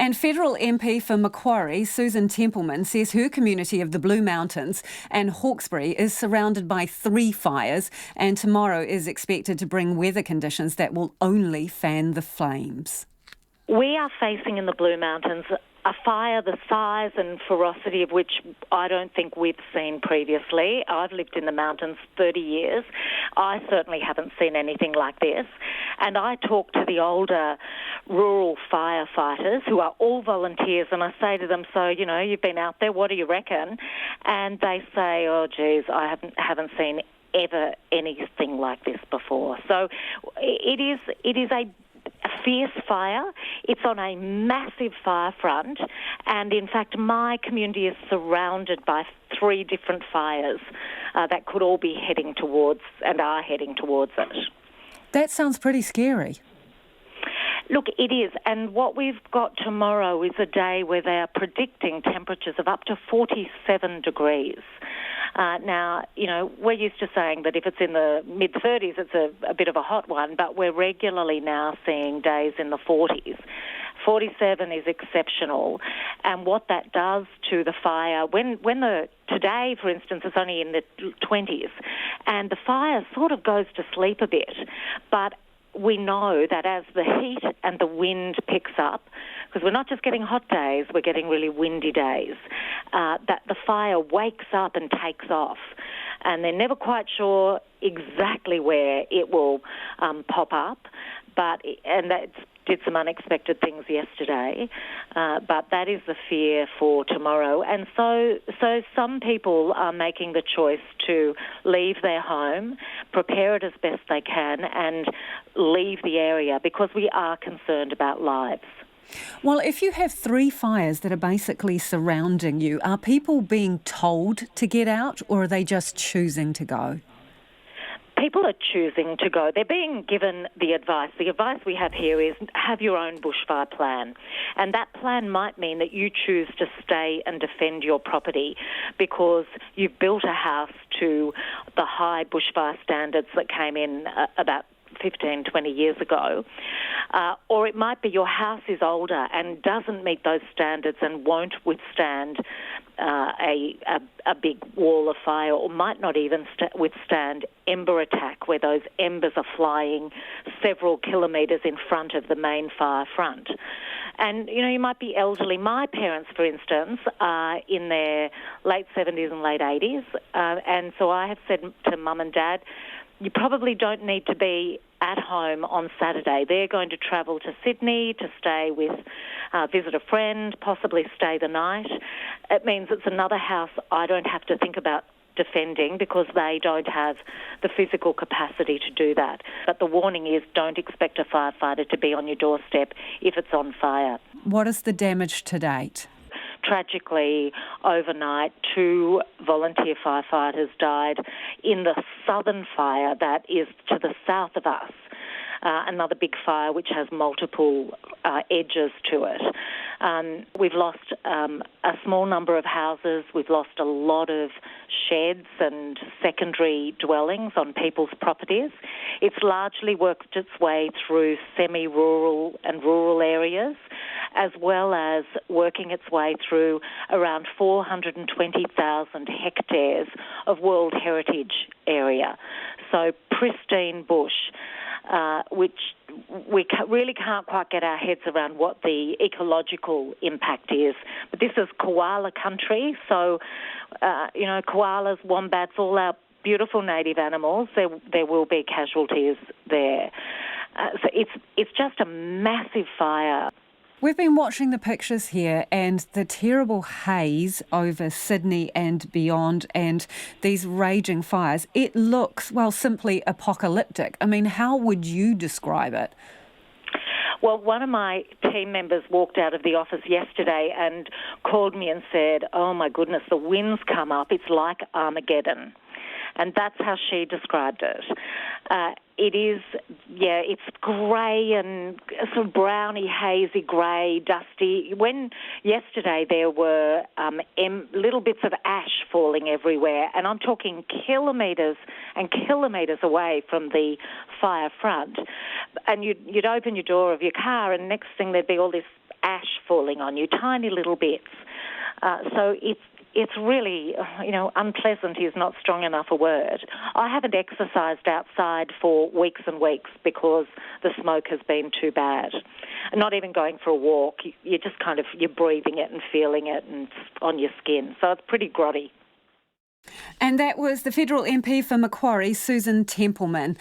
And federal MP for Macquarie, Susan Templeman, says her community of the Blue Mountains and Hawkesbury is surrounded by 3 fires, and tomorrow is expected to bring weather conditions that will only fan the flames. We are facing in the Blue Mountains a fire the size and ferocity of which I don't think we've seen previously. I've lived in the mountains 30 years. I certainly haven't seen anything like this. And I talk to the older rural firefighters who are all volunteers, and I say to them, so, you've been out there, what do you reckon? And they say, oh, geez, I haven't seen ever anything like this before. So it is a fierce fire. It's on a massive fire front, and in fact my community is surrounded by 3 different fires that could all be heading towards and are heading towards it. That sounds pretty scary. Look, it is, and what we've got tomorrow is a day where they are predicting temperatures of up to 47 degrees. Now, we're used to saying that if it's in the mid-30s, it's a bit of a hot one, but we're regularly now seeing days in the 40s. 47 is exceptional, and what that does to the fire, today, for instance, it's only in the 20s, and the fire sort of goes to sleep a bit, but we know that as the heat and the wind picks up, because we're not just getting hot days, we're getting really windy days, that the fire wakes up and takes off. And they're never quite sure exactly where it will pop up, and that did some unexpected things yesterday, but that is the fear for tomorrow. And so some people are making the choice to leave their home, prepare it as best they can, and leave the area because we are concerned about lives. Well, if you have 3 fires that are basically surrounding you, are people being told to get out, or are they just choosing to go? People are choosing to go. They're being given the advice. The advice we have here is have your own bushfire plan. And that plan might mean that you choose to stay and defend your property because you've built a house to the high bushfire standards that came in about 15, 20 years ago. Or it might be your house is older and doesn't meet those standards and won't withstand a big wall of fire, or might not even withstand ember attack, where those embers are flying several kilometres in front of the main fire front. And, you might be elderly. My parents, for instance, are in their late 70s and late 80s, and so I have said to Mum and Dad, you probably don't need to be at home on Saturday. They're going to travel to Sydney to stay with, visit a friend, possibly stay the night. It means it's another house I don't have to think about defending because they don't have the physical capacity to do that. But the warning is don't expect a firefighter to be on your doorstep if it's on fire. What is the damage to date? Tragically, overnight, 2 volunteer firefighters died in the southern fire that is to the south of us. Another big fire which has multiple edges to it. We've lost a small number of houses. We've lost a lot of sheds and secondary dwellings on people's properties. It's largely worked its way through semi-rural and rural areas, as well as working its way through around 420,000 hectares of World Heritage area. So pristine bush, which we really can't quite get our heads around what the ecological impact is. But this is koala country, so, koalas, wombats, all our beautiful native animals, there will be casualties there. So it's just a massive fire. We've been watching the pictures here and the terrible haze over Sydney and beyond and these raging fires. It looks, simply apocalyptic. I mean, how would you describe it? Well, one of my team members walked out of the office yesterday and called me and said, oh my goodness, the winds come up. It's like Armageddon. And that's how she described it. It is, it's grey and sort of browny, hazy, grey, dusty. When yesterday there were little bits of ash falling everywhere, and I'm talking kilometres and kilometres away from the fire front, and you'd open your door of your car and next thing there'd be all this ash falling on you, tiny little bits. So it's really, unpleasant is not strong enough a word. I haven't exercised outside for weeks and weeks because the smoke has been too bad. Not even going for a walk. You're just you're breathing it and feeling it and it's on your skin. So it's pretty grotty. And that was the federal MP for Macquarie, Susan Templeman.